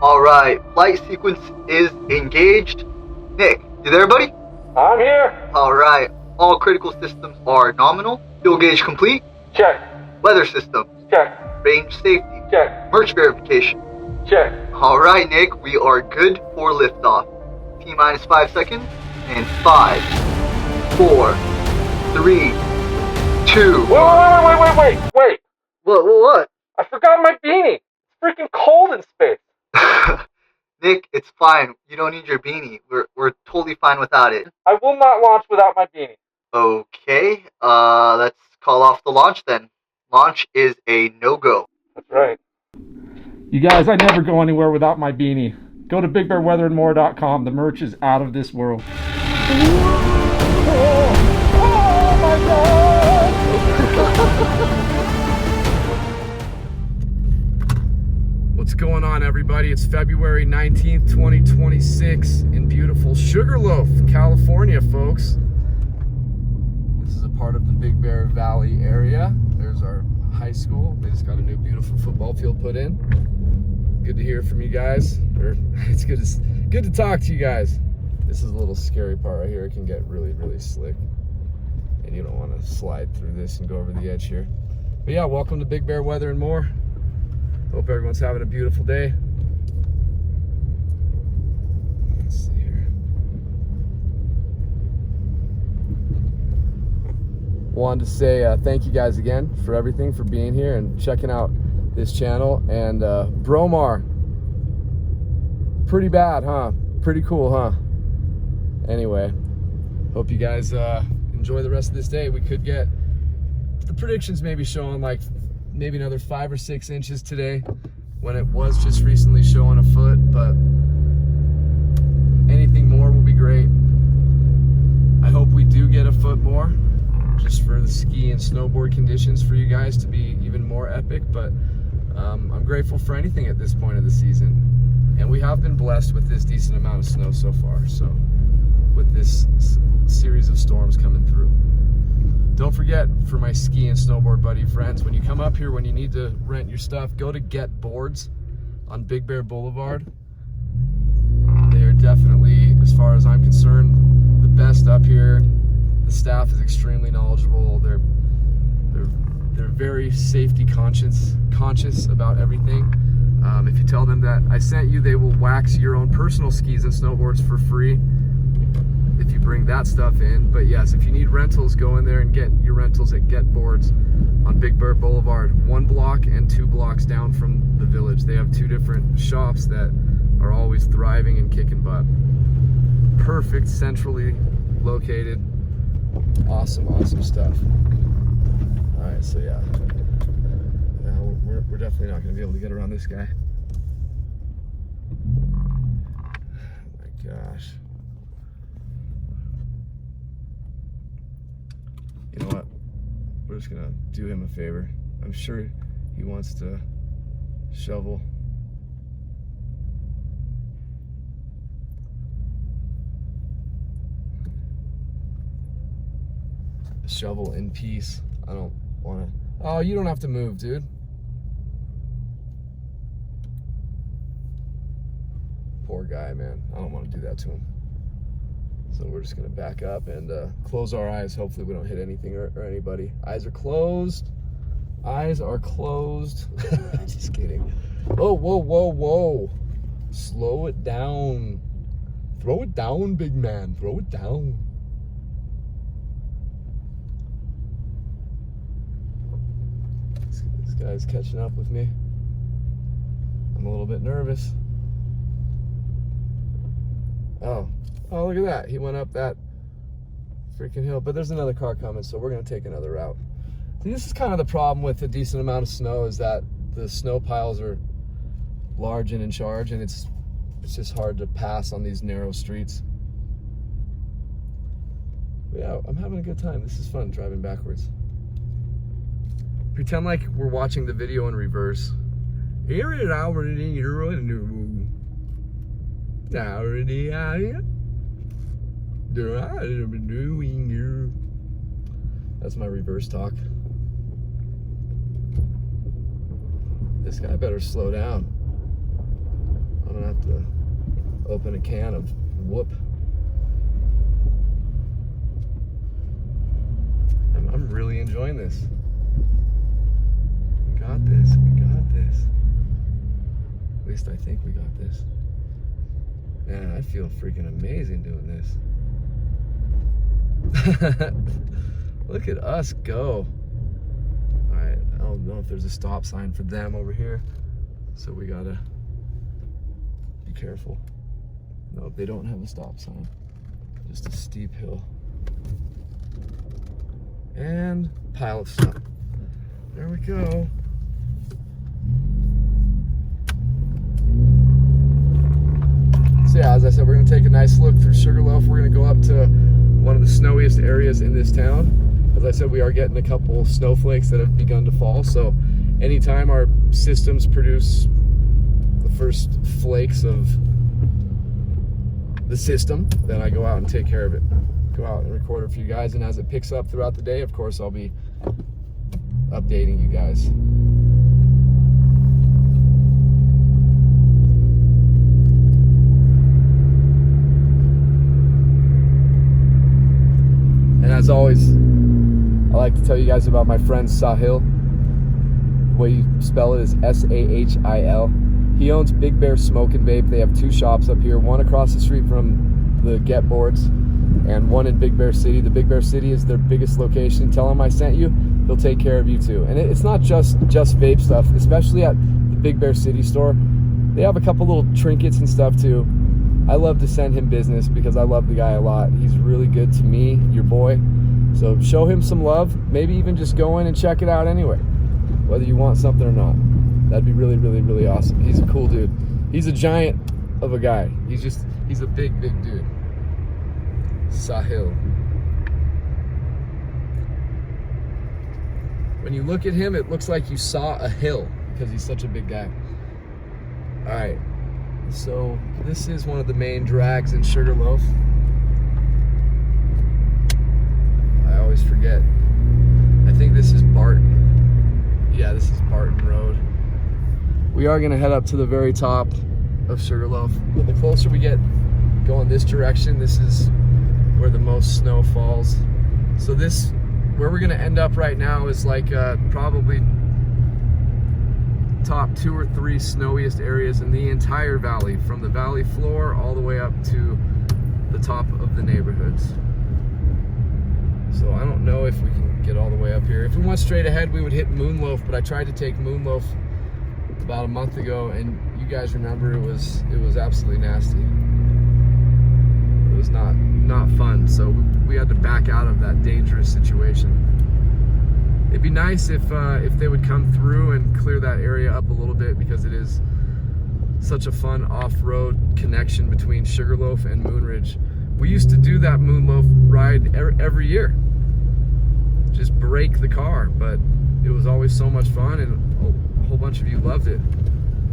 Alright, flight sequence is engaged. Nick, you there, buddy? I'm here. Alright, all critical systems are nominal. Fuel gauge complete. Check. Weather systems. Check. Range safety. Check. Merch verification. Check. Alright, Nick, we are good for liftoff. T-minus 5 seconds. And 5, 4, 3, 2. Wait. What? I forgot my beanie. It's freaking cold in space. Nick, it's fine. You don't need your beanie. We're totally fine without it. I will not launch without my beanie. Okay, let's call off the launch then. Launch is a no-go. That's right. You guys, I never go anywhere without my beanie. Go to bigbearweatherandmore.com. The merch is out of this world. Oh my God! What's going on, everybody? It's February 19th, 2026 in beautiful Sugarloaf, California, folks. This is a part of the Big Bear Valley area. There's our high school. They just got a new beautiful football field put in. Good to hear from you guys. It's good to talk to you guys. This is a little scary part right here. It can get really, really slick. And you don't want to slide through this and go over the edge here. But yeah, welcome to Big Bear Weather and More. Hope everyone's having a beautiful day. Let's see here. Wanted to say thank you guys again for everything, for being here and checking out this channel. And Bromar, pretty bad, huh? Pretty cool, huh? Anyway, hope you guys enjoy the rest of this day. We could get, the predictions maybe showing like maybe another 5 or 6 inches today, when it was just recently showing a foot, but anything more will be great. I hope we do get a foot more, just for the ski and snowboard conditions for you guys to be even more epic. But I'm grateful for anything at this point of the season, and we have been blessed with this decent amount of snow so far, so with this series of storms coming through. Don't forget, for my ski and snowboard buddy friends, when you come up here, when you need to rent your stuff, go to Getboards on Big Bear Boulevard. They are definitely, as far as I'm concerned, the best up here. The staff is extremely knowledgeable. They're very safety conscious about everything. If you tell them that I sent you, they will wax your own personal skis and snowboards for free if you bring that stuff in. But yes, if you need rentals, go in there and get your rentals at Getboards on Big Bear Boulevard, 1 block and 2 blocks down from the village. They have 2 different shops that are always thriving and kicking butt. Perfect, centrally located. Awesome stuff. All right, so yeah, we're definitely not going to be able to get around this guy. Oh my gosh. You know what? We're just gonna do him a favor. I'm sure he wants to shovel. Shovel in peace. I don't wanna. Oh, you don't have to move, dude. Poor guy, man. I don't want to do that to him. So we're just gonna back up and close our eyes. Hopefully we don't hit anything or anybody. Eyes are closed. Eyes are closed. Just kidding. Whoa. Slow it down. Throw it down, big man. Throw it down. This guy's catching up with me. I'm a little bit nervous. Oh, look at that. He went up that freaking hill. But there's another car coming, so we're going to take another route. See, this is kind of the problem with a decent amount of snow, is that the snow piles are large and in charge, and it's just hard to pass on these narrow streets. But yeah, I'm having a good time. This is fun, driving backwards. Pretend like we're watching the video in reverse. Here it already, you're new. Already, that's my reverse talk. This guy better slow down. I don't open a can of whoop. I'm really enjoying this. We got this. We got this. At least I think we got this. Man, I feel freaking amazing doing this. Look at us go. All right, I don't know if there's a stop sign for them over here, so we gotta be careful. No, they don't have a stop sign. Just a steep hill. And pile of snow. There we go. So yeah, as I said, we're gonna take a nice look through Sugarloaf. We're gonna go up to one of the snowiest areas in this town. As I said, we are getting a couple snowflakes that have begun to fall. So anytime our systems produce the first flakes of the system, then I go out and take care of it. Go out and record it for you guys, and as it picks up throughout the day, of course, I'll be updating you guys. And as always, I like to tell you guys about my friend Sahil. The way you spell it is S-A-H-I-L. He owns Big Bear Smoke and Vape. They have two shops up here, one across the street from the Getboards and one in Big Bear City. The Big Bear City is their biggest location. Tell him I sent you. They'll take care of you too. And it's not just vape stuff, especially at the Big Bear City store. They have a couple little trinkets and stuff too. I love to send him business because I love the guy a lot. He's really good to me, your boy. So show him some love. Maybe even just go in and check it out anyway, whether you want something or not. That'd be really, really, really awesome. He's a cool dude. He's a giant of a guy. He's a big, big dude. Sahil. When you look at him, it looks like you saw a hill because he's such a big guy. All right, so this is one of the main drags in Sugarloaf. I always forget. I think this is Barton. Yeah, this is Barton Road. We are gonna head up to the very top of Sugarloaf. But the closer we get going this direction, this is where the most snow falls. So where we're gonna end up right now is like probably top 2 or 3 snowiest areas in the entire valley, from the valley floor all the way up to the top of the neighborhoods. So I don't know if we can get all the way up here. If we went straight ahead, we would hit Moonloaf, but I tried to take Moonloaf about a month ago, and you guys remember it was absolutely nasty. It was not fun, so we had to back out of that dangerous situation. It'd be nice if they would come through and clear that area up a little bit, because it is such a fun off-road connection between Sugarloaf and Moonridge. We used to do that Moonloaf ride every year. Just break the car, but it was always so much fun, and a whole bunch of you loved it.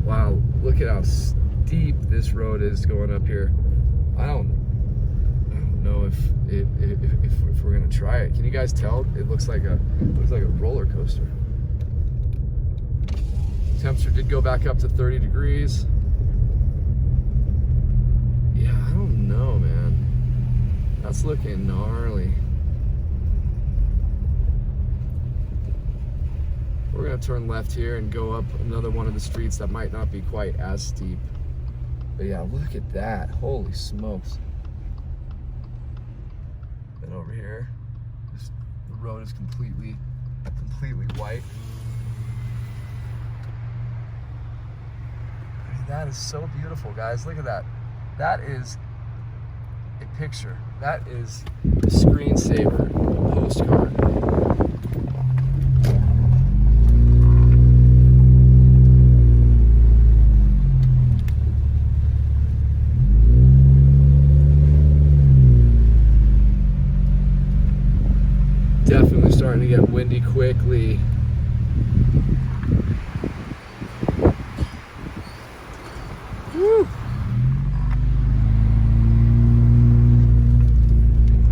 Wow, look at how steep this road is going up here. I don't know if we're gonna try it. Can you guys tell? It looks like a roller coaster. Temperature did go back up to 30 degrees. Yeah, I don't know, man. That's looking gnarly. We're gonna turn left here and go up another one of the streets that might not be quite as steep. But yeah, look at that. Holy smokes. And over here, the road is completely white. I mean, that is so beautiful, guys. Look at that. That is a picture. That is a screensaver, a postcard. Definitely starting to get windy quickly. Woo!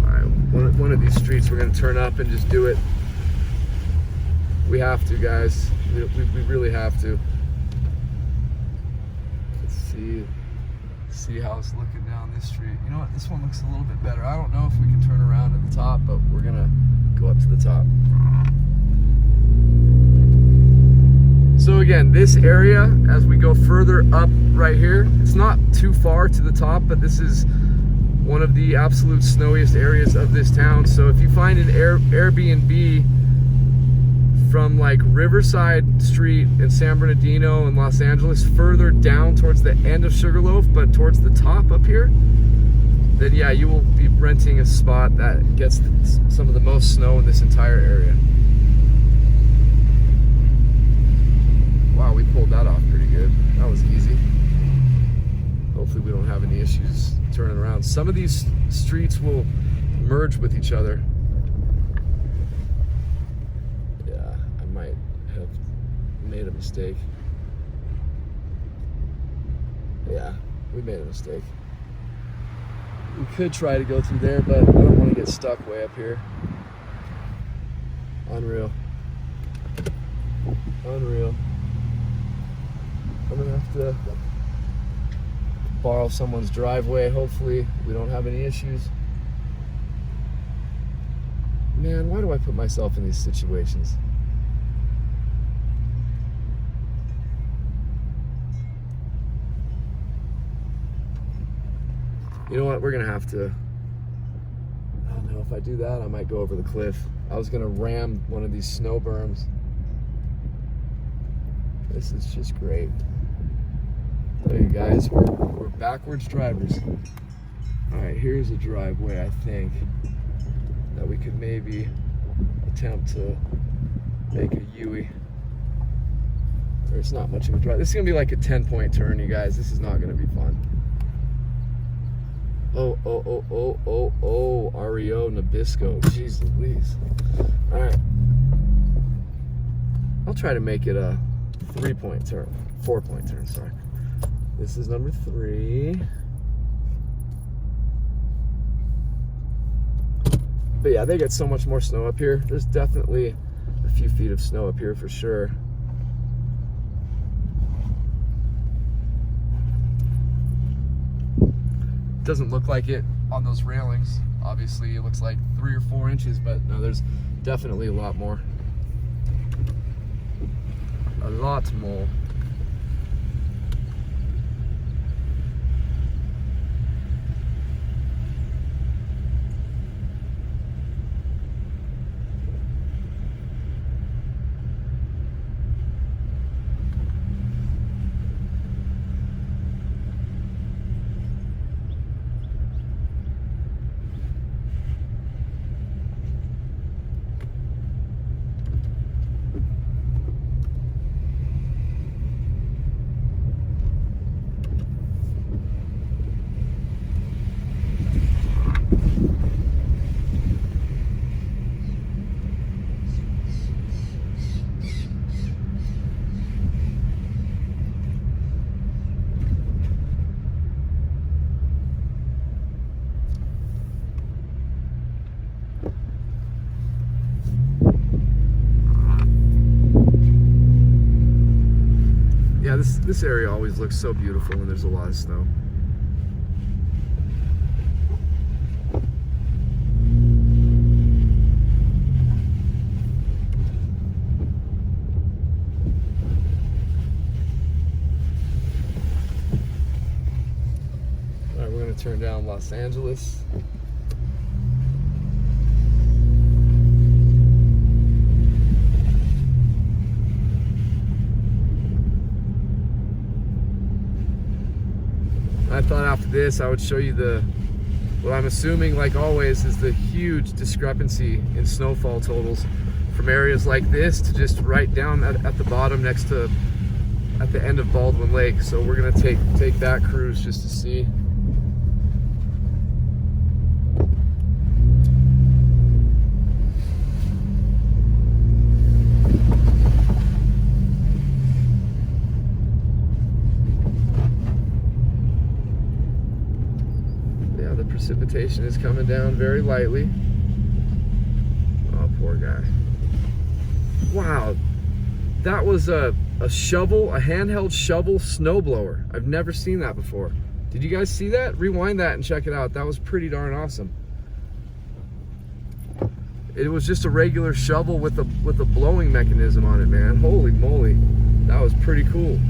Alright, one of these streets we're going to turn up and just do it. We have to, guys. We really have to. Let's see. see how it's looking down this street. You know what? This one looks a little bit better. I don't know if we can turn around at the top, but we're gonna go up to the top. So again, this area, as we go further up right here, it's not too far to the top, but this is one of the absolute snowiest areas of this town. So if you find an Airbnb from like Riverside Street in San Bernardino and Los Angeles, further down towards the end of Sugarloaf, but towards the top up here, then yeah, you will be renting a spot that gets some of the most snow in this entire area. Wow, we pulled that off pretty good. That was easy. Hopefully we don't have any issues turning around. Some of these streets will merge with each other. Yeah, I might have made a mistake. Yeah, we made a mistake. We could try to go through there, but I don't want to get stuck way up here. Unreal. Unreal. I'm gonna have to borrow someone's driveway. Hopefully we don't have any issues. Man, why do I put myself in these situations? You know what, we're gonna have to, I don't know, if I do that I might go over the cliff. I was gonna ram one of these snow berms. This is just great. There you guys, we're backwards drivers. All right, here's a driveway, I think, that we could maybe attempt to make a U-ey. There's not much of a drive. This is gonna be like a 10-point turn, you guys. This is not gonna be fun. Oh, REO Nabisco. Jeez Louise. All right. I'll try to make it a 3-point turn. 4-point turn, sorry. This is number 3. But yeah, they get so much more snow up here. There's definitely a few feet of snow up here for sure. Doesn't look like it on those railings. Obviously, it looks like 3 or 4 inches, but no, there's definitely a lot more. A lot more. Yeah, this area always looks so beautiful when there's a lot of snow. All right, we're gonna turn down Los Angeles. I thought after this I would show you what I'm assuming, like always, is the huge discrepancy in snowfall totals from areas like this to just right down at the bottom at the end of Baldwin Lake. So we're gonna take that cruise just to see. Precipitation is coming down very lightly. Oh, poor guy. Wow, that was a shovel, a handheld shovel snowblower. I've never seen that before. Did you guys see that? Rewind that and check it out. That was pretty darn awesome. It was just a regular shovel with a blowing mechanism on it, man. Holy moly. That was pretty cool.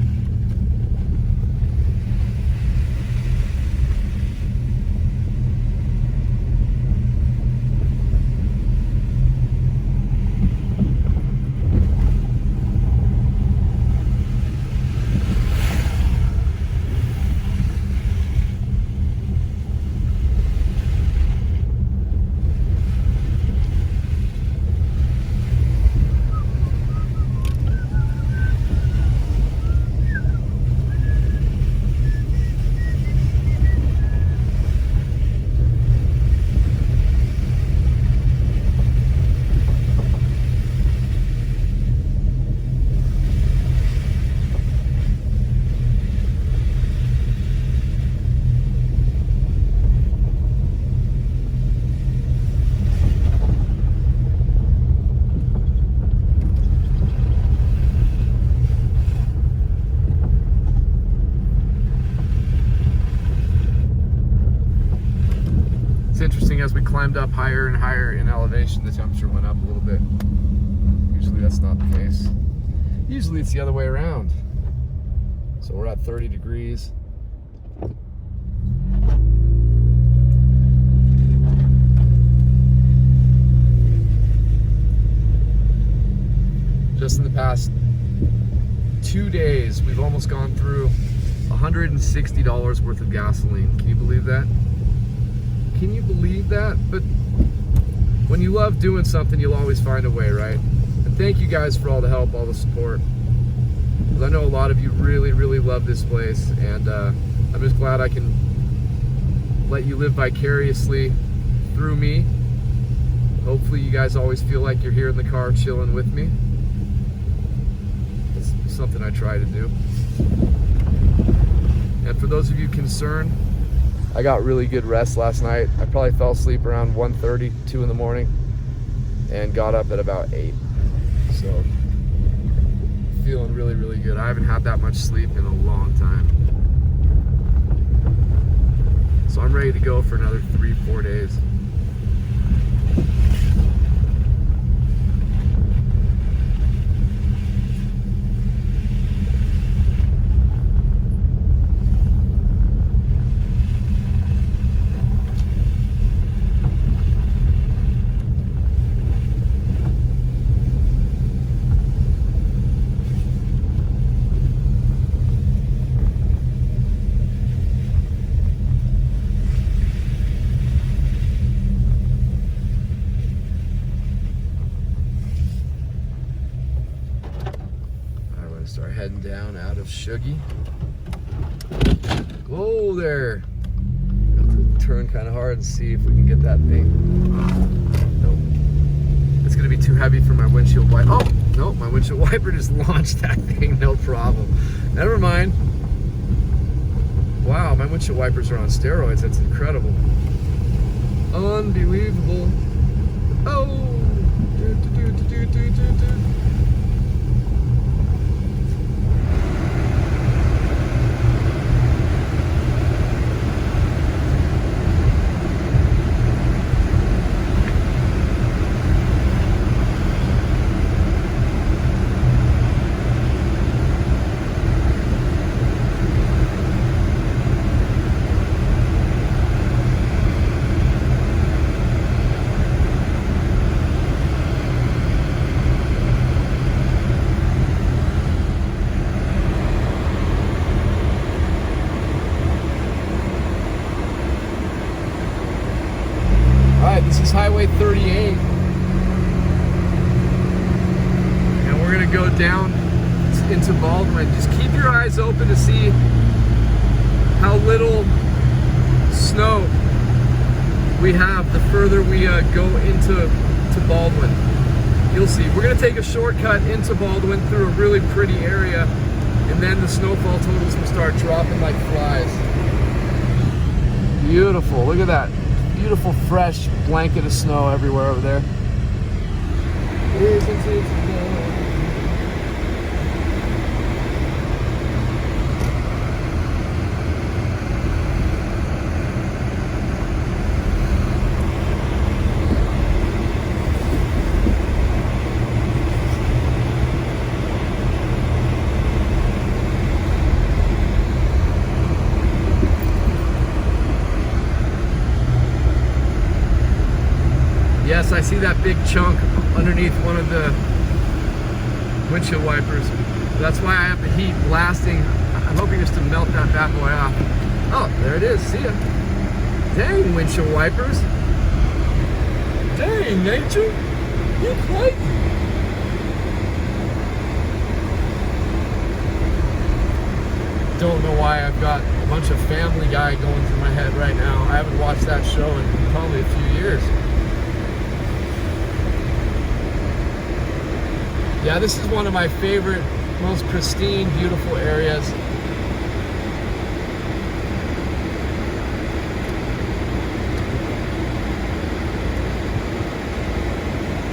Interesting, as we climbed up higher and higher in elevation, the temperature went up a little bit. Usually that's not the case. Usually it's the other way around. So we're at 30 degrees. Just in the past 2 days, we've almost gone through $160 worth of gasoline. Can you believe that? Can you believe that? But when you love doing something, you'll always find a way, right? And thank you guys for all the help, all the support. Because I know a lot of you really, really love this place, and I'm just glad I can let you live vicariously through me. Hopefully you guys always feel like you're here in the car chilling with me. It's something I try to do. And for those of you concerned, I got really good rest last night. I probably fell asleep around 1:30, 2 in the morning, and got up at about 8. So, feeling really, really good. I haven't had that much sleep in a long time. So I'm ready to go for another 3-4 days. Start heading down out of Shuggy. Whoa there. Have to turn kind of hard and see if we can get that thing. Nope. It's gonna be too heavy for my windshield wiper. Oh, nope, my windshield wiper just launched that thing, no problem. Never mind. Wow, my windshield wipers are on steroids. That's incredible. Unbelievable. Oh. This is Highway 38, and we're gonna go down into Baldwin. Just keep your eyes open to see how little snow we have the further we go into Baldwin. You'll see. We're gonna take a shortcut into Baldwin through a really pretty area, and then the snowfall totals will start dropping like flies. Beautiful, look at that. Beautiful fresh blanket of snow everywhere over there. Isn't it love? see that big chunk underneath one of the windshield wipers. That's why I have the heat blasting. I'm hoping just to melt that bad boy off. Oh, there it is. See ya. Dang, windshield wipers. Dang, nature. You crazy. Don't know why I've got a bunch of Family Guy going through my head right now. I haven't watched that show in probably a few years. Yeah, this is one of my favorite, most pristine, beautiful areas.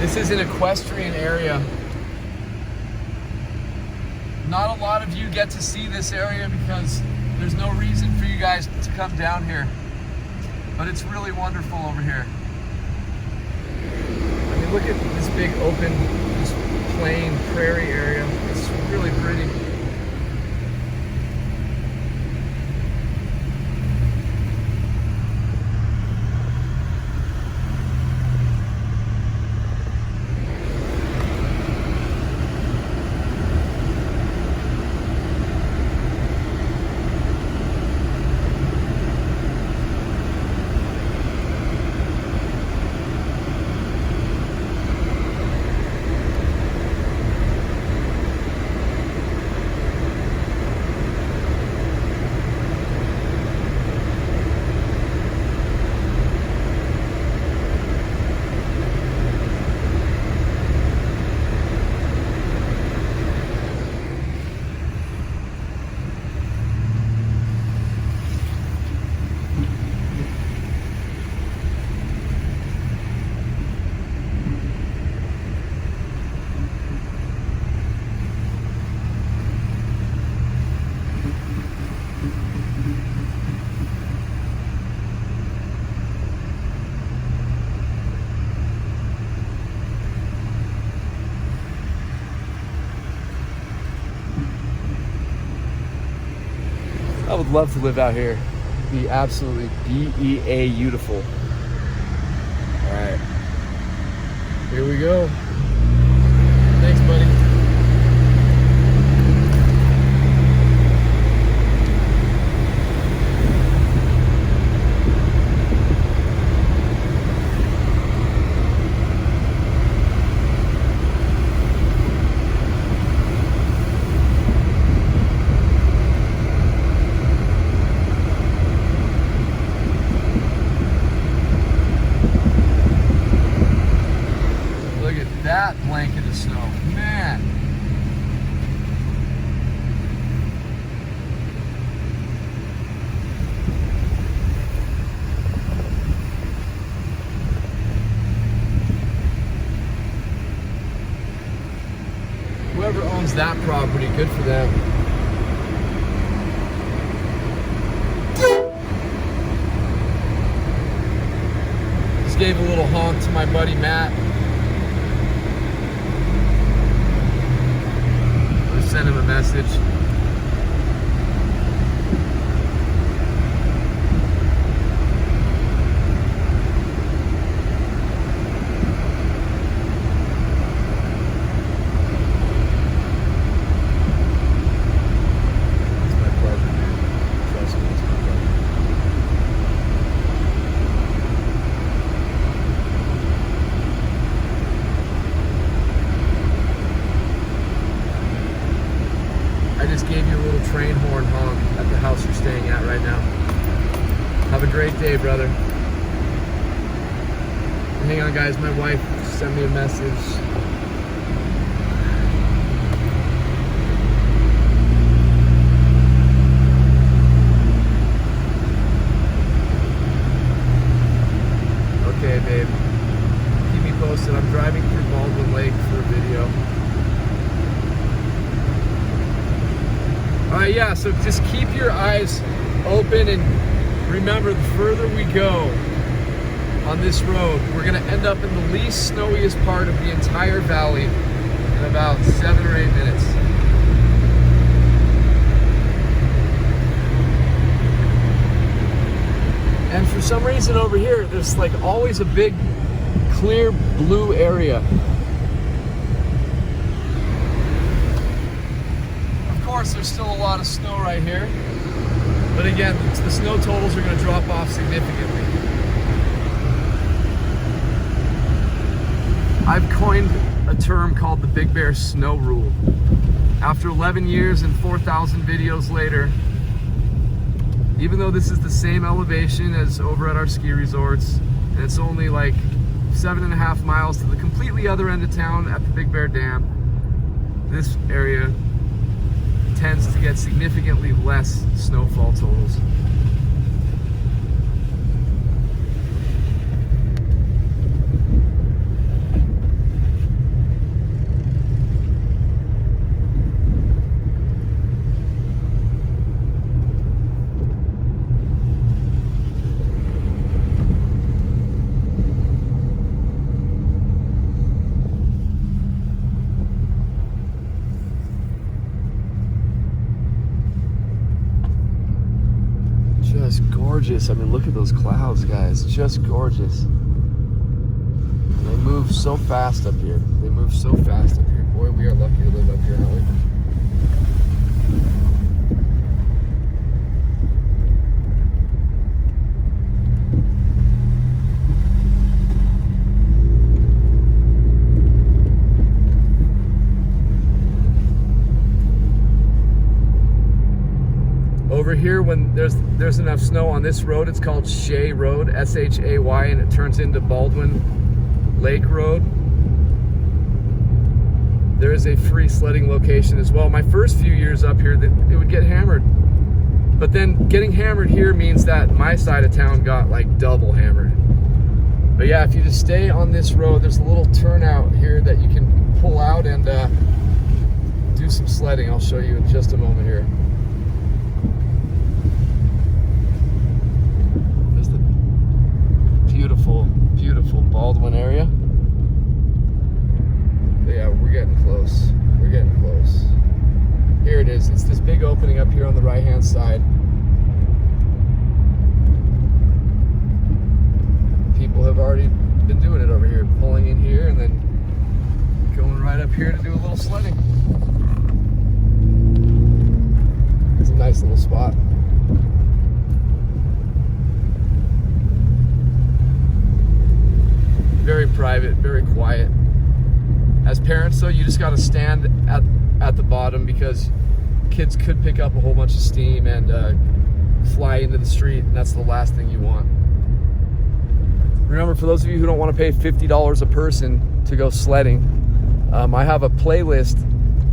This is an equestrian area. Not a lot of you get to see this area because there's no reason for you guys to come down here. But it's really wonderful over here. I mean, look at this big open, this plain prairie area. It's really pretty. I would love to live out here. It'd be absolutely beautiful. All right, here we go. Thanks, buddy. That blanket of snow, man. Whoever owns that property, good for them. Just gave a little honk to my buddy Matt. Send him a message. It's my pleasure, man. Trust me, it's my pleasure. I just gave you a little train horn honk at the house you're staying at right now. Have a great day, brother. Hang on, guys. My wife sent me a message. Okay, babe. Keep me posted. I'm driving through Baldwin Lake for a video. Alright, yeah, so just keep your eyes open and remember, the further we go on this road, we're going to end up in the least snowiest part of the entire valley in about 7 or 8 minutes. And for some reason over here, there's like always a big clear blue area. Of course, there's still a lot of snow right here, but again, the snow totals are going to drop off significantly. I've coined a term called the Big Bear Snow Rule. After 11 years and 4,000 videos later, even though this is the same elevation as over at our ski resorts, and it's only like 7.5 miles to the completely other end of town at the Big Bear Dam, this area tends to get significantly less snowfall totals. Just gorgeous. I mean, look at those clouds, guys. Just gorgeous. And they move so fast up here. They move so fast up here. Boy, we are lucky to live up here, aren't we? Over here, when there's enough snow on this road, it's called Shay Road, S-H-A-Y, and it turns into Baldwin Lake Road. There is a free sledding location as well. My first few years up here, it would get hammered. But then getting hammered here means that my side of town got like double hammered. But yeah, if you just stay on this road, there's a little turnout here that you can pull out and do some sledding. I'll show you in just a moment here. Beautiful, beautiful Baldwin area. But yeah, we're getting close. We're getting close. Here it is. It's this big opening up here on the right-hand side. People have already been doing it over here, pulling in here and then going right up here to do a little sledding. It's a nice little spot. Very private, very quiet. As parents though, you just got to stand at the bottom because kids could pick up a whole bunch of steam and fly into the street, and that's the last thing you want. Remember, for those of you who don't want to pay $50 a person to go sledding, I have a playlist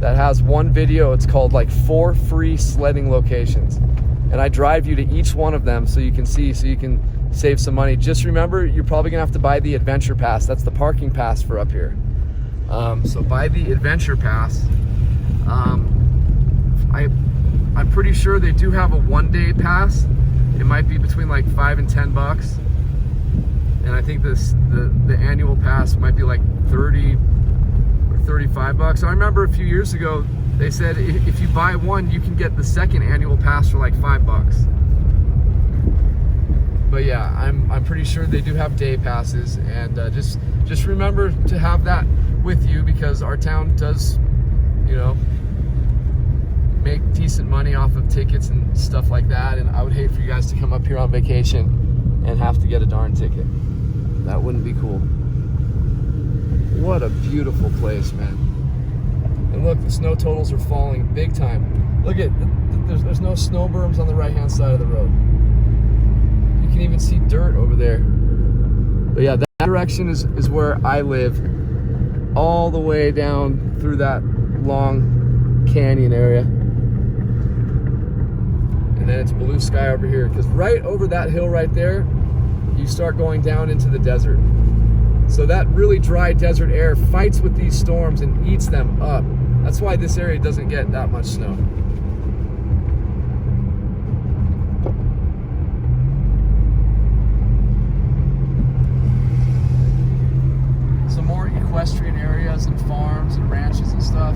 that has one video. It's called like 4 free sledding locations, and I drive you to each one of them so you can see, so you can save some money. Just remember, you're probably gonna have to buy the adventure pass. That's the parking pass for up here. So buy the adventure pass. I'm pretty sure they do have a 1-day pass. It might be between like $5 and $10, and I think the annual pass might be like $30 or $35. I remember a few years ago they said if you buy one, you can get the second annual pass for like $5. But yeah, I'm pretty sure they do have day passes, and just remember to have that with you because our town does, you know, make decent money off of tickets and stuff like that, and I would hate for you guys to come up here on vacation and have to get a darn ticket. That wouldn't be cool. What a beautiful place, man. And look, the snow totals are falling big time. Look at, there's no snow berms on the right-hand side of the road. You can even see dirt over there. But yeah, that direction is where I live, all the way down through that long canyon area. And then it's blue sky over here, because right over that hill right there, you start going down into the desert. So that really dry desert air fights with these storms and eats them up. That's why this area doesn't get that much snow. Some more equestrian areas and farms and ranches and stuff.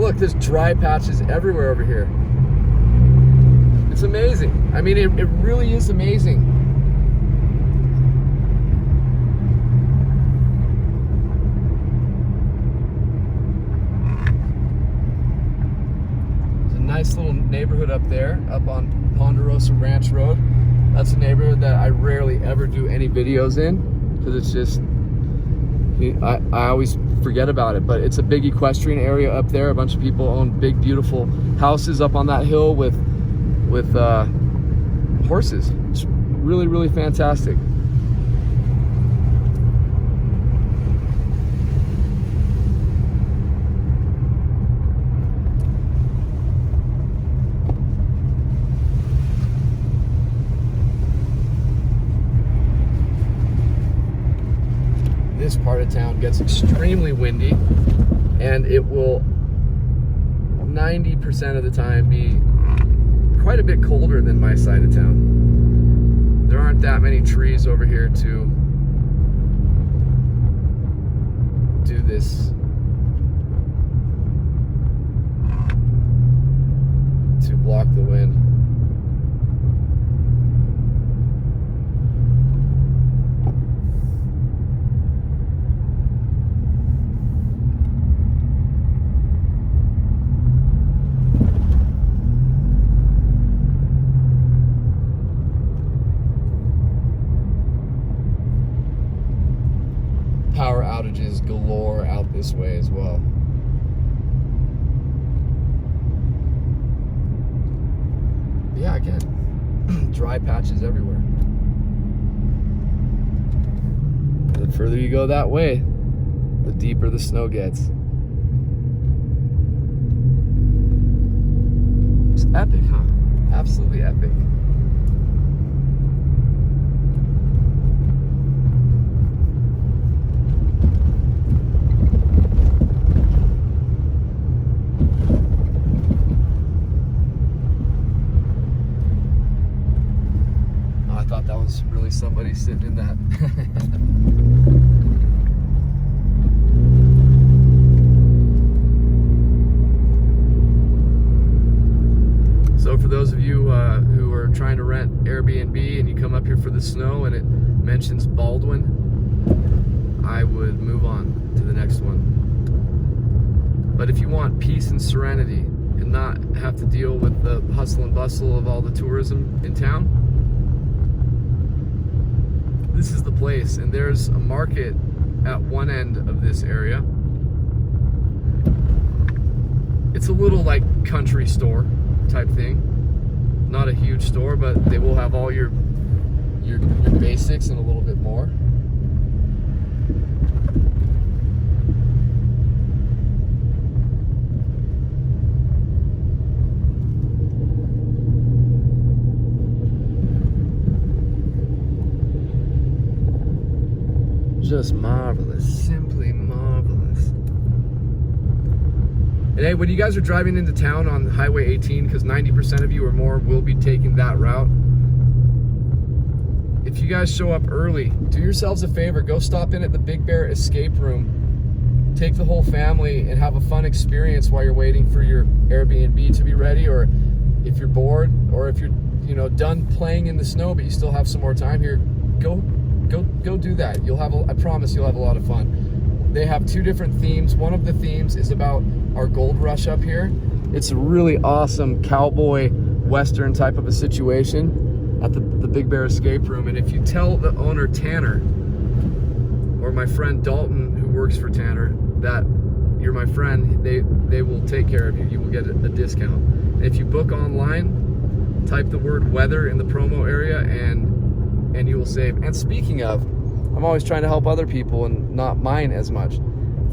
look, there's dry patches everywhere over here. It's amazing. I mean, it really is amazing. There's a nice little neighborhood up there, up on Ponderosa Ranch Road. That's a neighborhood that I rarely ever do any videos in, because it's just, I always forget about it, but it's a big equestrian area up there. A bunch of people own big, beautiful houses up on that hill with horses. It's really, really fantastic. This part of town gets extremely windy, and it will 90% of the time be quite a bit colder than my side of town. There aren't that many trees over here to do this, to block the wind. Power outages galore out this way as well. Yeah, again, dry patches everywhere. The further you go that way, the deeper the snow gets. It's epic, huh? Absolutely epic. That was really somebody sitting in that. So for those of you who are trying to rent Airbnb and you come up here for the snow and it mentions Baldwin, I would move on to the next one. But if you want peace and serenity and not have to deal with the hustle and bustle of all the tourism in town, this is the place. And there's a market at one end of this area. It's a little like country store type thing. Not a huge store, but they will have all your basics and a little bit more. Just marvelous, simply marvelous. And hey, when you guys are driving into town on Highway 18, because 90% of you or more will be taking that route, if you guys show up early, do yourselves a favor, go stop in at the Big Bear Escape Room, take the whole family and have a fun experience while you're waiting for your Airbnb to be ready, or if you're bored, or if you're done playing in the snow but you still have some more time here, go do that. You'll have, I promise you'll have a lot of fun. They have two different themes. One of the themes is about our gold rush up here. It's a really awesome cowboy western type of a situation at the Big Bear Escape Room. And if you tell the owner Tanner, or my friend Dalton who works for Tanner, that you're my friend, they will take care of you. You will get a discount. And if you book online, type the word weather in the promo area and you will save. And speaking of, I'm always trying to help other people and not mine as much.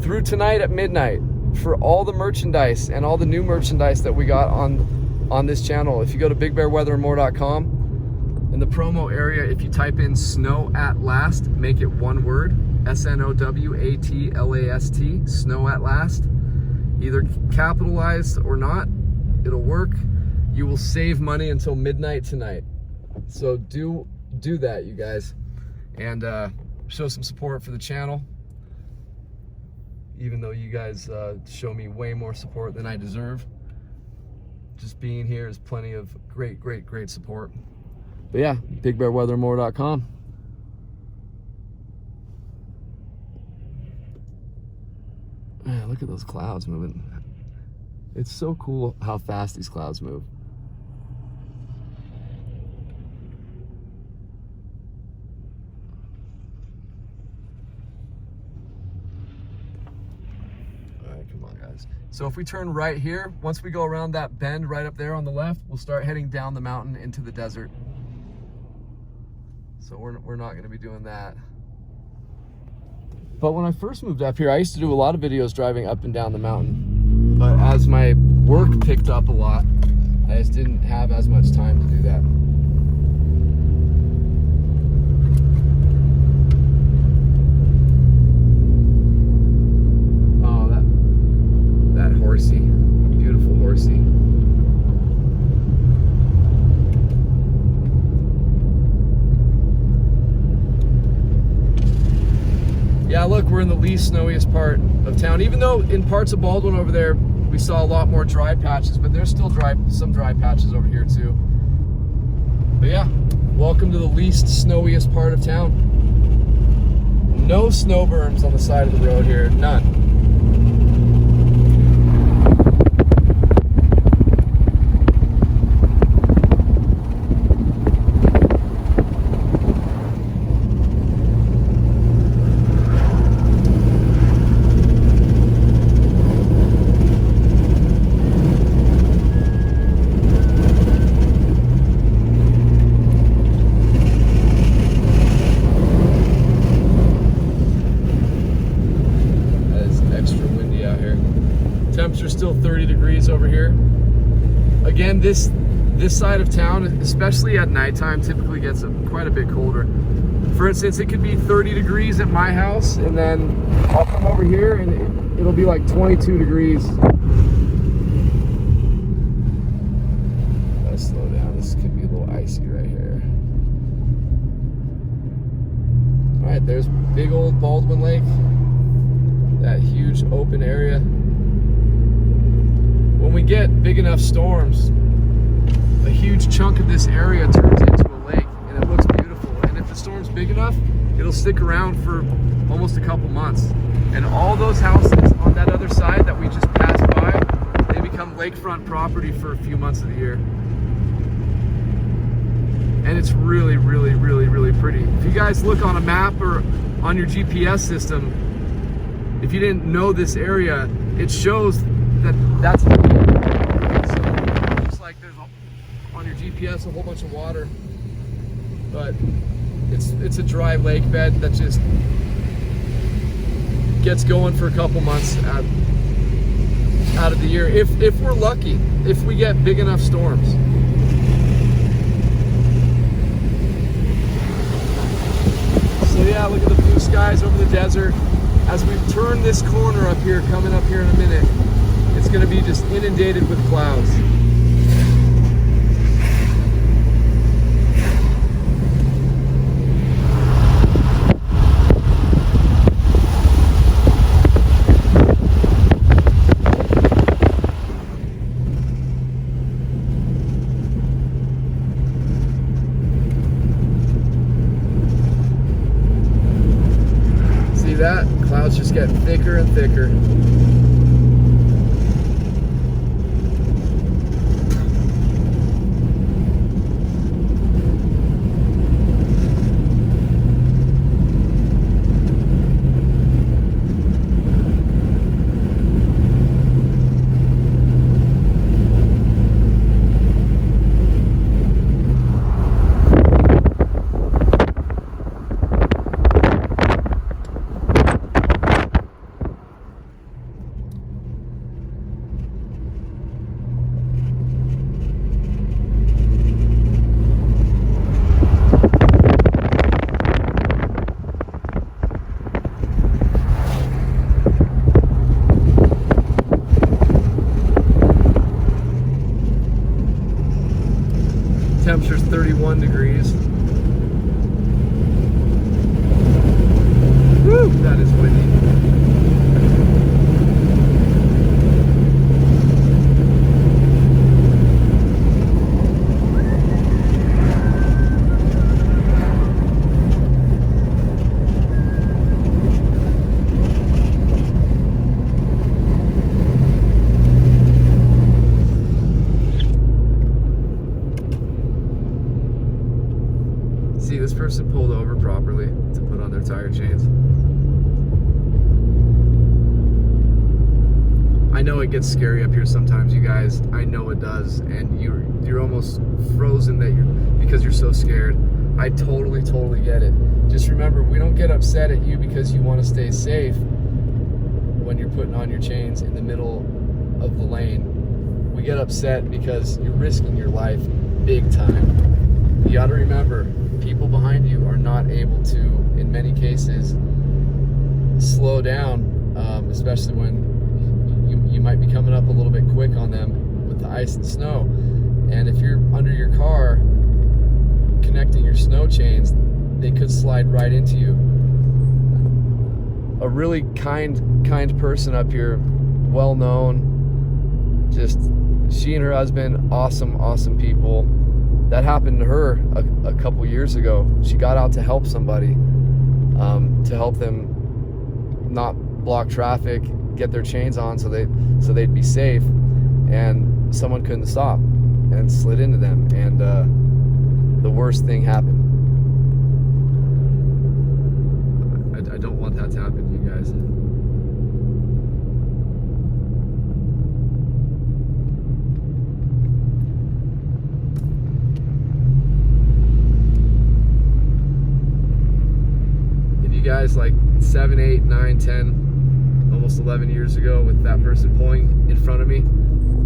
Through tonight at midnight, for all the merchandise and all the new merchandise that we got on this channel, if you go to bigbearweatherandmore.com, in the promo area, if you type in snow at last, make it one word, SNOWATLAST, snow at last, either capitalized or not, it'll work. You will save money until midnight tonight. So do that, you guys, and show some support for the channel. even though you guys show me way more support than I deserve. Just being here is plenty of great support. But yeah, bigbearweathermore.com. Man, look at those clouds moving. It's so cool how fast these clouds move. All right, come on, guys. So if we turn right here, once we go around that bend right up there on the left, we'll start heading down the mountain into the desert. So we're not going to be doing that. But when I first moved up here, I used to do a lot of videos driving up and down the mountain. But as my work picked up a lot, I just didn't have as much time to do that. Oh, that horsey, beautiful horsey. Yeah, look, we're in the least snowiest part of town. Even though in parts of Baldwin over there, we saw a lot more dry patches, but there's still some dry patches over here too. But yeah, welcome to the least snowiest part of town. No snow berms on the side of the road here, none. Temperature's still 30 degrees over here. Again, this side of town, especially at nighttime, typically gets quite a bit colder. For instance, it could be 30 degrees at my house, and then I'll come over here and it'll be like 22 degrees. Gotta slow down. This could be a little icy right here. All right, there's big old Baldwin Lake. That huge open area. When we get big enough storms, a huge chunk of this area turns into a lake, and it looks beautiful. And if the storm's big enough, it'll stick around for almost a couple months. And all those houses on that other side that we just passed by, they become lakefront property for a few months of the year. And it's really pretty. If you guys look on a map or on your GPS system, if you didn't know this area, it shows that's so it looks like there's on your GPS a whole bunch of water, but it's a dry lake bed that just gets going for a couple months out of the year, if we're lucky, if we get big enough storms. So yeah, look at the blue skies over the desert. As we turn this corner up here, coming up here in a minute, it's going to be just inundated with clouds. See that? Clouds just get thicker and thicker. Temperature's 31 degrees. Woo, that is windy. this person pulled over properly to put on their tire chains. I know it gets scary up here sometimes, you guys. I know it does, and you're almost frozen because you're so scared. I totally get it. Just remember, we don't get upset at you because you want to stay safe when you're putting on your chains in the middle of the lane. We get upset because you're risking your life big time. You got to remember, people behind you are not able to, in many cases, slow down, especially when you might be coming up a little bit quick on them with the ice and snow. And if you're under your car connecting your snow chains, they could slide right into you. A really kind person up here, well known. Just she and her husband, awesome people. That happened to her a couple years ago. She got out to help somebody, to help them not block traffic, get their chains on so they'd be safe, and someone couldn't stop and slid into them, and the worst thing happened. I don't want that to happen to you guys. And you guys, like 7, 8, 9, 10, almost 11 years ago, with that person pulling in front of me,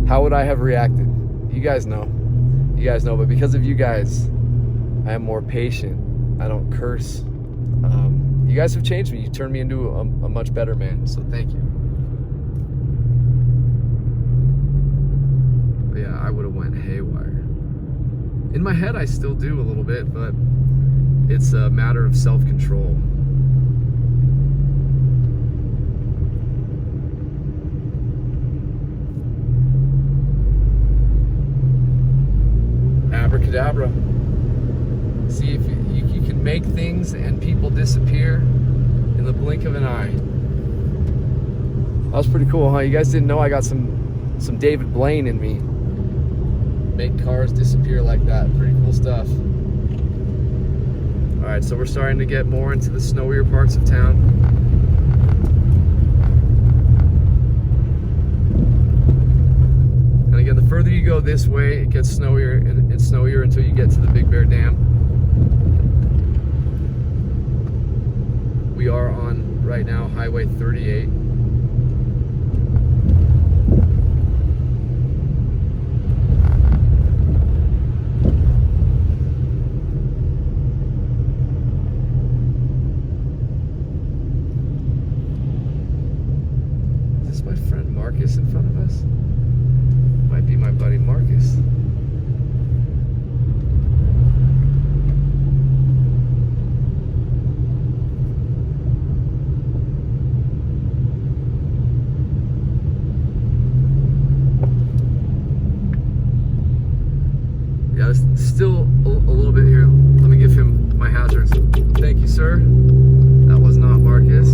how would I have reacted? You guys know, but because of you guys, I am more patient. I don't curse. You guys have changed me. You turned me into a much better man, so thank you. But yeah, I would have went haywire. In my head, I still do a little bit, but it's a matter of self-control. Abracadabra. See if you can make things and people disappear in the blink of an eye. That was pretty cool, huh? You guys didn't know I got some David Blaine in me. Make cars disappear like that. Pretty cool stuff. All right, so we're starting to get more into the snowier parts of town. And again, the further you go this way, it gets snowier and snowier until you get to the Big Bear Dam. We are on, right now, Highway 38. Is this my friend Marcus in front of us? Might be my buddy Marcus. Yeah, there's still a little bit here. Let me give him my hazards. Thank you, sir. That was not Marcus.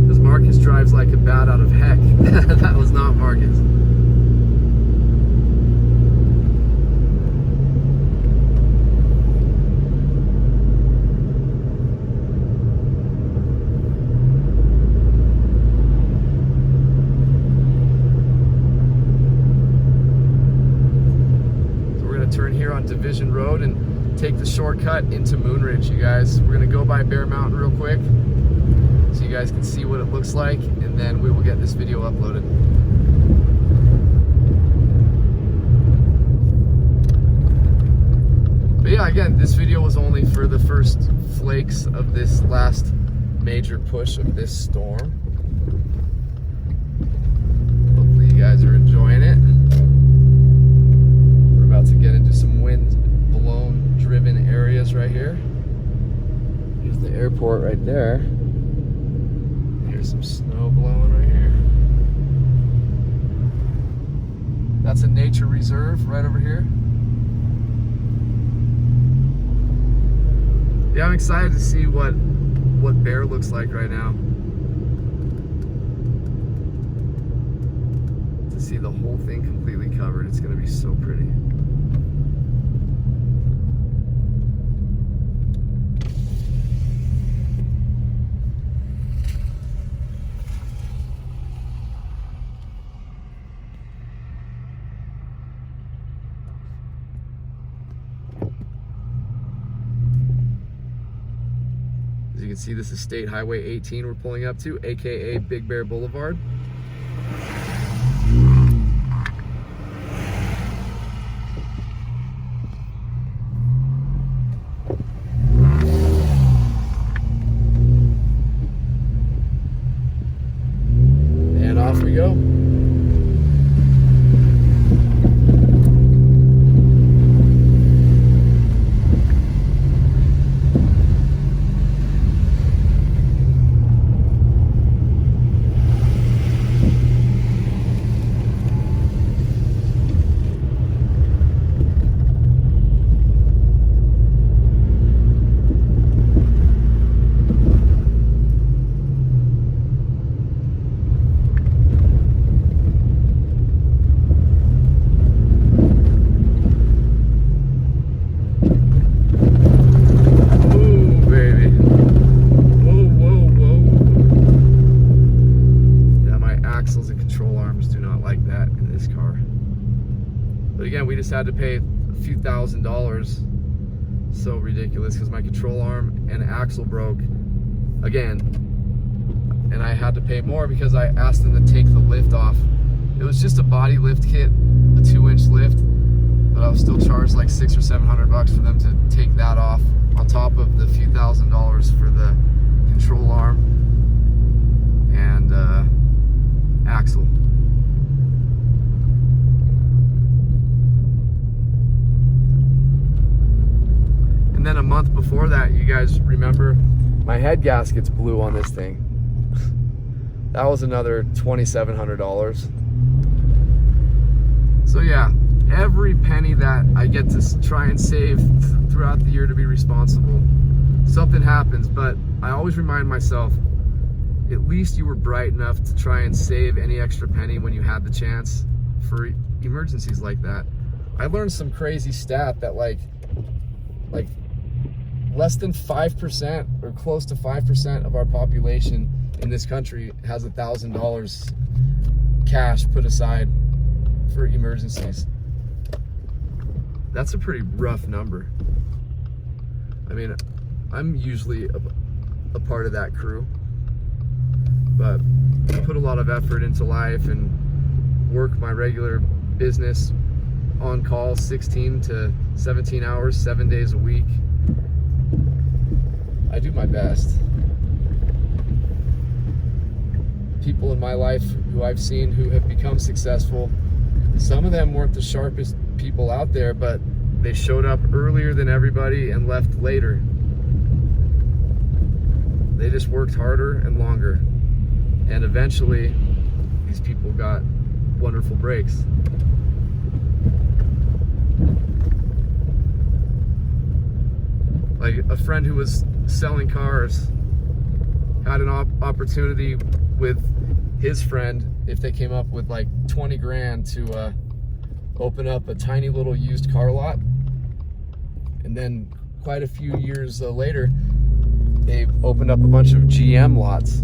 Because Marcus drives like a bat out of heck. That was not Marcus. Turn here on Division Road and take the shortcut into Moonridge, you guys. We're gonna go by Bear Mountain real quick so you guys can see what it looks like, and then we will get this video uploaded. But yeah, again, this video was only for the first flakes of this last major push of this storm. Hopefully you guys are enjoying it. About to get into some wind-blown, driven areas right here. Here's the airport right there. Here's some snow blowing right here. That's a nature reserve right over here. Yeah, I'm excited to see what Bear looks like right now. To see the whole thing completely covered. It's gonna be so pretty. can see this is State Highway 18 we're pulling up to, aka Big Bear Boulevard. And off we go. We just had to pay a few $1,000s. So ridiculous, because my control arm and axle broke again, and I had to pay more because I asked them to take the lift off. It was just a body lift kit, a 2-inch lift, but I was still charged like $600 or $700 for them to take that off, on top of the few $1,000s for the control arm and axle. And then a month before that, you guys remember, my head gaskets blew on this thing. That was another $2,700. So yeah, every penny that I get to try and save throughout the year to be responsible, something happens. But I always remind myself, at least you were bright enough to try and save any extra penny when you had the chance for emergencies like that. I learned some crazy stat that like less than 5% or close to 5% of our population in this country has $1,000 cash put aside for emergencies. That's a pretty rough number. I mean, I'm usually a part of that crew, but I put a lot of effort into life and work my regular business on call 16 to 17 hours, 7 days a week. I do my best. People in my life who I've seen who have become successful, some of them weren't the sharpest people out there, but they showed up earlier than everybody and left later. They just worked harder and longer. And eventually, these people got wonderful breaks. Like a friend who was selling cars had an opportunity with his friend, if they came up with like 20 grand, to open up a tiny little used car lot. And then quite a few years later, they opened up a bunch of GM lots,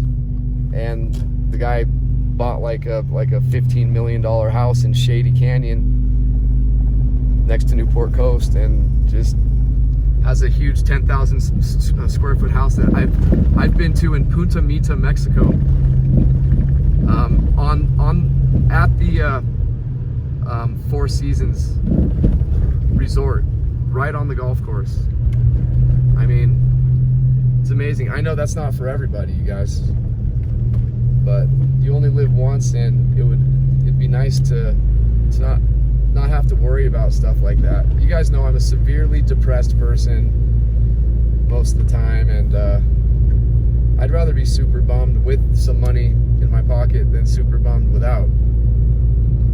and the guy bought like a $15 million house in Shady Canyon next to Newport Coast, and just has a huge 10,000 square foot house that I've been to in Punta Mita, Mexico, at the Four Seasons resort, right on the golf course. I mean, it's amazing. I know that's not for everybody, you guys, but you only live once, and it'd be nice to not have to worry about stuff like that. You guys know I'm a severely depressed person most of the time, and I'd rather be super bummed with some money in my pocket than super bummed without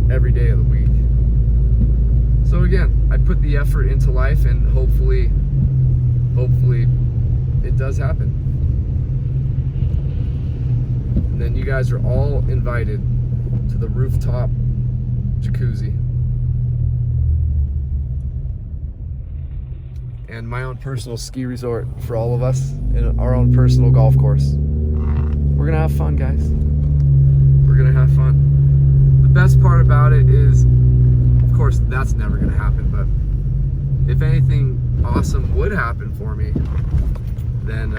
every day of the week. So again, I put the effort into life, and hopefully it does happen. And then you guys are all invited to the rooftop jacuzzi and my own personal ski resort for all of us, and our own personal golf course. We're gonna have fun, guys. We're gonna have fun. The best part about it is, of course, that's never gonna happen, but if anything awesome would happen for me, then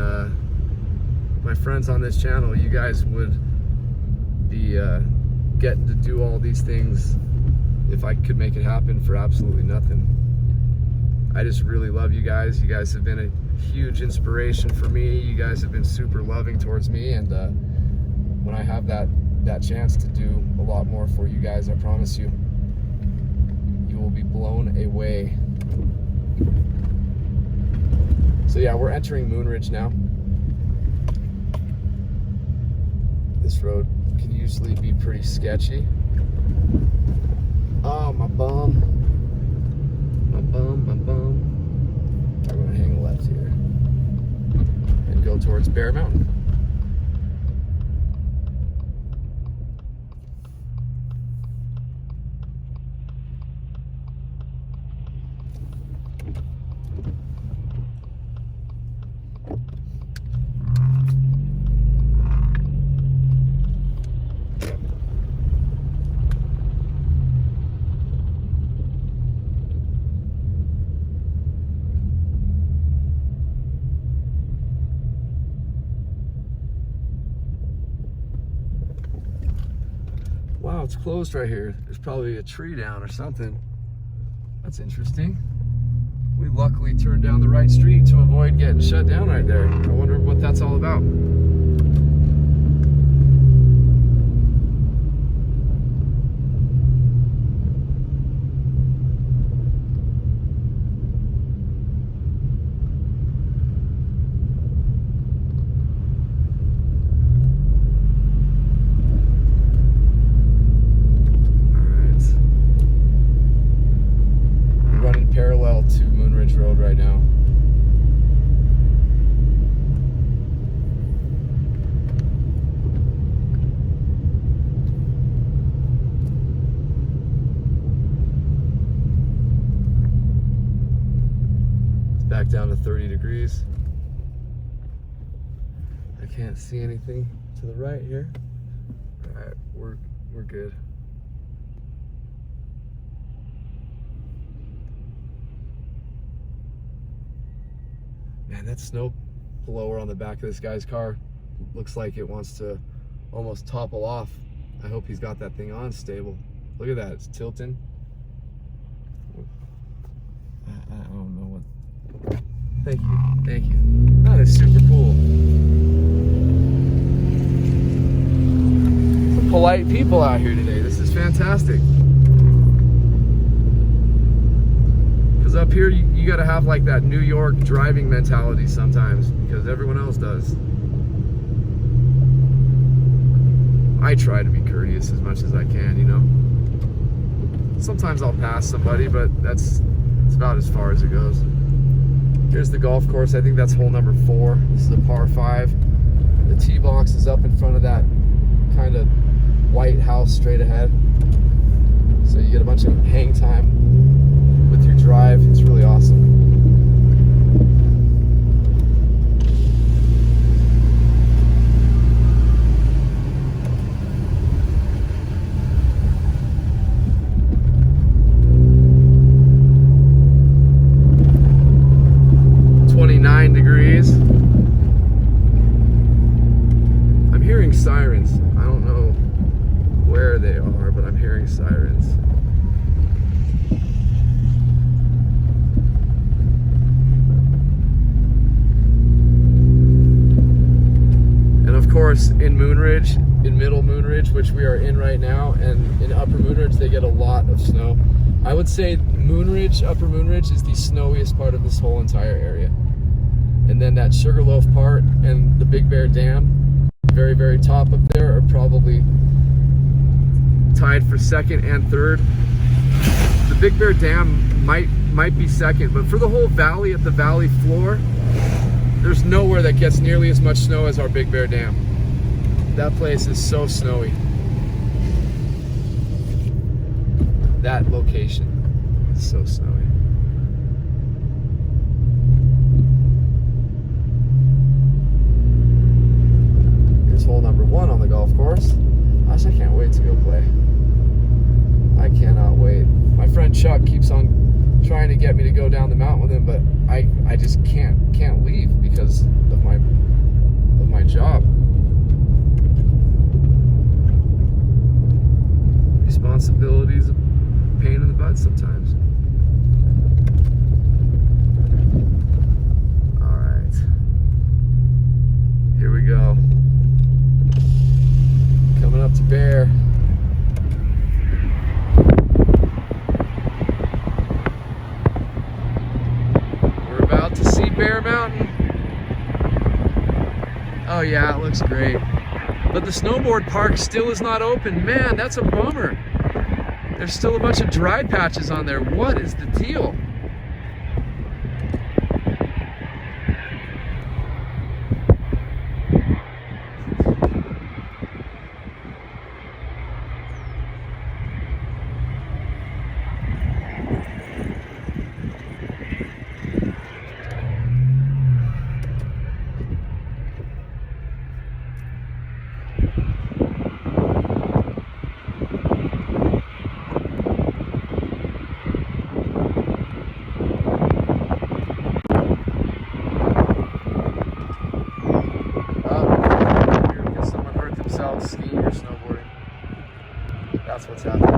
my friends on this channel, you guys would be getting to do all these things if I could make it happen for absolutely nothing. I just really love you guys. You guys have been a huge inspiration for me. You guys have been super loving towards me, and when I have that chance to do a lot more for you guys, I promise you, you will be blown away. So yeah, we're entering Moonridge now. This road can usually be pretty sketchy. Oh, my bum. My bum, my bum. I'm gonna hang left here and go towards Bear Mountain. Wow, it's closed right here. There's probably a tree down or something. That's interesting. We luckily turned down the right street to avoid getting shut down right there. I wonder what that's all about. Parallel to Moonridge Road right now. It's back down to 30 degrees. I can't see anything to the right here. All right, we're good. Man, that snow blower on the back of this guy's car looks like it wants to almost topple off. I hope he's got that thing on stable. Look at that, it's tilting. I don't know what. Thank you, thank you. That is super cool. Some polite people out here today. This is fantastic. Up here, you got to have like that New York driving mentality sometimes, because everyone else does. I try to be courteous as much as I can, you know. Sometimes I'll pass somebody, but it's about as far as it goes. Here's the golf course. I think that's hole number 4. This is a par 5. The tee box is up in front of that kind of white house straight ahead, so you get a bunch of hang time with your drive. It's really awesome. I'm hearing sirens. I don't know where they are, but I'm hearing sirens. And of course, in Moonridge, in Middle Moonridge, which we are in right now, and in Upper Moonridge, they get a lot of snow. I would say Moonridge, Upper Moonridge is the snowiest part of this whole entire area. And then that Sugarloaf part and the Big Bear Dam, very, very top up there, are probably tied for second and third. The Big Bear Dam might be second, but for the whole valley, at the valley floor, there's nowhere that gets nearly as much snow as our Big Bear Dam. That place is so snowy. That location is so snowy. Hole number 1 on the golf course. Gosh, I can't wait to go play. I cannot wait. My friend Chuck keeps on trying to get me to go down the mountain with him, but I just can't leave because of my my job. Responsibility is a pain in the butt sometimes. All right, here we go. Coming up to Bear. We're about to see Bear Mountain. Oh yeah, it looks great. But the snowboard park still is not open. Man, that's a bummer. There's still a bunch of dry patches on there. What is the deal? Skiing or snowboarding. That's what's happening.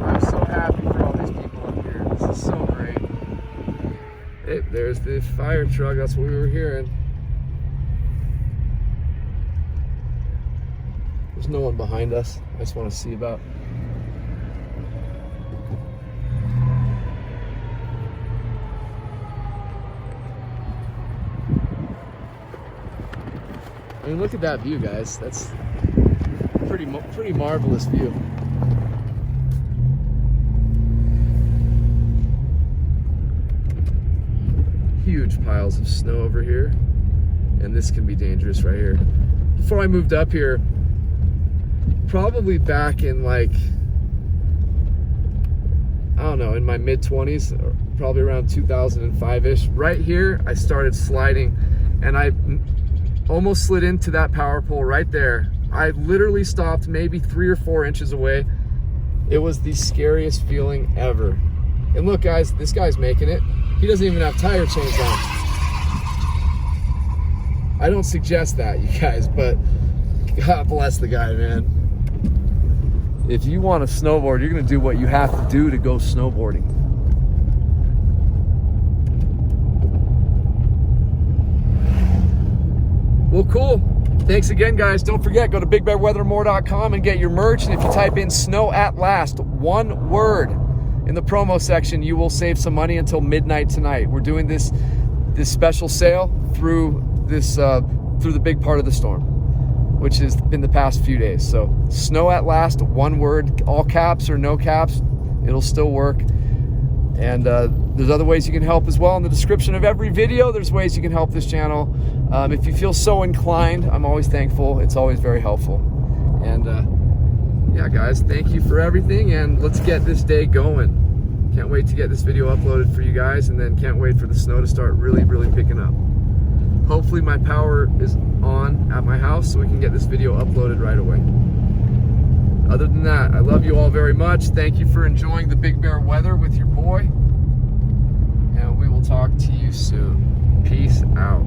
I'm so happy for all these people up here. This is so great. Hey, there's the fire truck. That's what we were hearing. There's no one behind us. I just want to see about. I mean, look at that view, guys. That's pretty marvelous view. Huge piles of snow over here, and this can be dangerous right here. Before I moved up here, probably back in like, I don't know, in my mid-20s, probably around 2005-ish, right here I started sliding, and I almost slid into that power pole right there. I literally stopped maybe 3 or 4 inches away. It was the scariest feeling ever. And look guys, this guy's making it. He doesn't even have tire chains on. I don't suggest that, you guys, but God bless the guy, man. If you want to snowboard, you're going to do what you have to do to go snowboarding. Well, cool. Thanks again, guys. Don't forget, go to bigbearweathermore.com and get your merch. And if you type in snow at last, one word, in the promo section, you will save some money until midnight tonight. We're doing this special sale through the big part of the storm, which has been the past few days. So snow at last, one word, all caps or no caps, it'll still work. And there's other ways you can help as well. In the description of every video, there's ways you can help this channel. If you feel so inclined, I'm always thankful. It's always very helpful. And yeah, guys, thank you for everything, and let's get this day going. Can't wait to get this video uploaded for you guys, and then can't wait for the snow to start really picking up. Hopefully my power is on at my house so we can get this video uploaded right away. Other than that, I love you all very much. Thank you for enjoying the Big Bear weather with your boy, and we will talk to you soon. Peace out.